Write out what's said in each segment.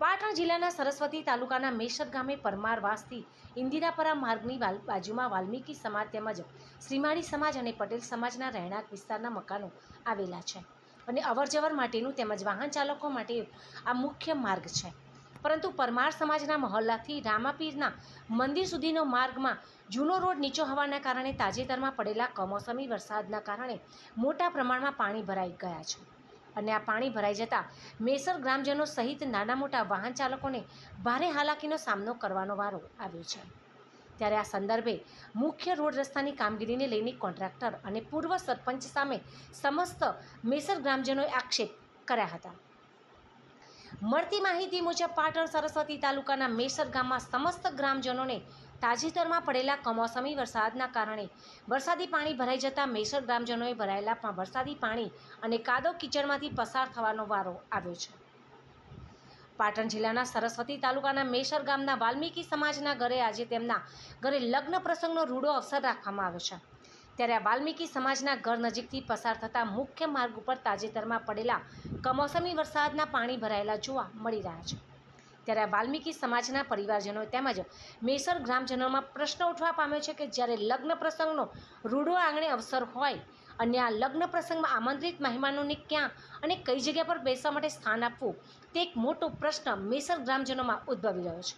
પાટણ જિલ્લાના સરસ્વતી તાલુકાના મેસર ગામે પરમારવાસથી ઇન્દિરાપરા માર્ગની બાજુમાં વાલ્મીકી સમાજ તેમજ શ્રીમાળી સમાજ અને પટેલ સમાજના રહેણાંક વિસ્તારના મકાનો આવેલા છે અને અવરજવર માટેનું તેમજ વાહન ચાલકો માટે આ મુખ્ય માર્ગ છે. પરંતુ પરમાર સમાજના મહોલ્લાથી રામાપીરના મંદિર સુધીનો માર્ગમાં જૂનો રોડ નીચો હોવાના કારણે તાજેતરમાં પડેલા કમોસમી વરસાદના કારણે મોટા પ્રમાણમાં પાણી ભરાઈ ગયા છે અને આ પાણી ભરાઈ જતાં મેસર ગ્રામજનો સહિત નાના મોટા વાહન ચાલકોને ભારે હાલાકીનો સામનો કરવાનો વારો આવ્યો છે. ત્યારે આ સંદર્ભે મુખ્ય રોડ રસ્તાની કામગીરીને લઈને કોન્ટ્રાક્ટર અને પૂર્વ સરપંચ સામે સમસ્ત મેસર ગ્રામજનોએ આક્ષેપ કર્યા હતા. મળતી માહિતી મુજબ પાટણ સરસ્વતી તાલુકાના મેસર ગામમાં સમસ્ત ગ્રામજનોને તાજેતરમાં પડેલા કમોસમી વરસાદના કારણે વરસાદી પાણી ભરાઈ જતા મેસર ગ્રામજનોએ ભરાયેલા વરસાદી પાણી અને કાદવ કીચડમાંથી પસાર થવાનો વારો આવ્યો છે. પાટણ જિલ્લાના સરસ્વતી તાલુકાના મેસર ગામના વાલ્મીકી સમાજના ઘરે આજે તેમના ઘરે લગ્ન પ્રસંગનો રૂડો અવસર રાખવામાં આવ્યો છે. ત્યારે આ વાલ્મીકી સમાજના ઘર નજીકથી પસાર થતા મુખ્ય માર્ગ ઉપર તાજેતરમાં પડેલા કમોસમી વરસાદના પાણી ભરાયેલા જોવા મળી રહ્યા છે. ત્યારે આ વાલ્મીકી સમાજના પરિવારજનો તેમજ મેસર ગ્રામજનોમાં પ્રશ્ન ઉઠવા પામ્યો છે કે જ્યારે લગ્ન પ્રસંગનો રૂડો આંગણે અવસર હોય અને આ લગ્ન પ્રસંગમાં આમંત્રિત મહેમાનોને ક્યાં અને કઈ જગ્યા પર બેસવા માટે સ્થાન આપવું તે એક મોટો પ્રશ્ન મેસર ગ્રામજનોમાં ઉદ્ભવી રહ્યો છે.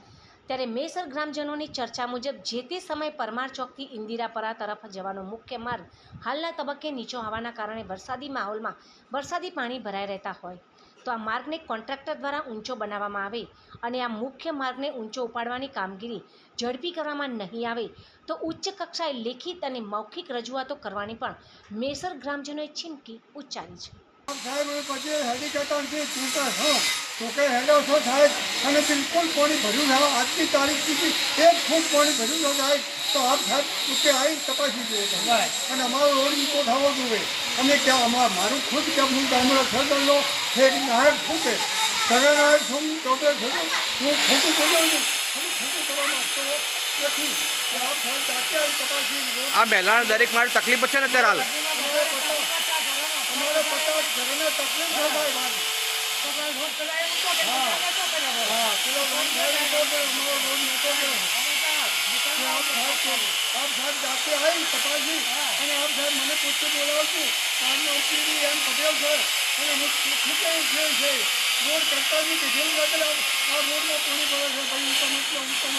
ત્યારે મેસર ગ્રામજનોની ચર્ચા મુજબ જે તે સમયે પરમાર ચોકથી ઇન્દિરાપરા તરફ જવાનો મુખ્ય માર્ગ હાલના તબક્કે નીચો હોવાના કારણે વરસાદી માહોલમાં વરસાદી પાણી ભરાઈ રહેતા હોય તો આ માર્ગને કોન્ટ્રાક્ટર દ્વારા ઊંચો બનાવવામાં આવે અને આ મુખ્ય માર્ગને ઊંચો ઉપાડવાની કામગીરી ઝડપી કરવામાં નહીં આવે તો ઉચ્ચ કક્ષાએ લેખિત અને મૌખિક રજૂઆતો કરવાની પણ મેસર ગ્રામજનોએ ચીમકી ઉચ્ચારી છે. સાહેબ પછી હેલિકોપ્ટરથી ટૂંકે હેડો છો સાહેબ અને બિલકુલ પાણી ભર્યું છે. આજની તારીખ સુધી 1 ફૂટ પાણી ભર્યું છે સાહેબ. તો આપ સાહેબ ટૂંકે આવી તપાસી જોઈએ અને અમારો રોડ ઊંચો થવો જોઈએ. અમે ક્યાં મારું ખુદ કેમનું ગામડો ખેતરનો એક નાયક શું છે સગા નાયક છું ટોટે છું હું ખોટું બોલું છું ખોટું કરવા માંગતો નથી. આપ સાહેબ તાકે આવી તપાસી આ બેલાણ દરેક મારી તકલીફ છે ને અત્યારે હાલ અમારે 50 ઘરને તકલીફ છે ભાઈ હા પેલો રોડ અમારો રોડ નહોતો આપ સાહેબ જાતે આવી તપાસી અને આપ સાહેબ મને પૂછતું બોલાવશું મારું પીડી એમ પટેલ છે અને હું ખૂટે છે રોડ કરતા બી કીધેલું નથી આ રોડમાં પાણી ભરે છે ભાઈ ઉત્તમ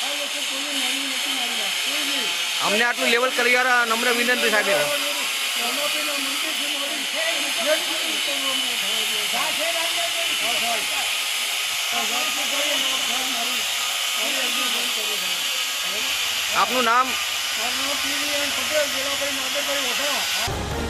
આ લોકો કોઈ નાની નથી મારી વાત કોઈ નહીં. અમને આટલું લેવલ કરી નમ્ર વિનંતી સાહેબ. રામાપીના મંદિરથી મારી આપનું નામ? મારું નામ પીડી પટેલ, જિલ્લા ભાઈ નાગરભાઈ વઢા.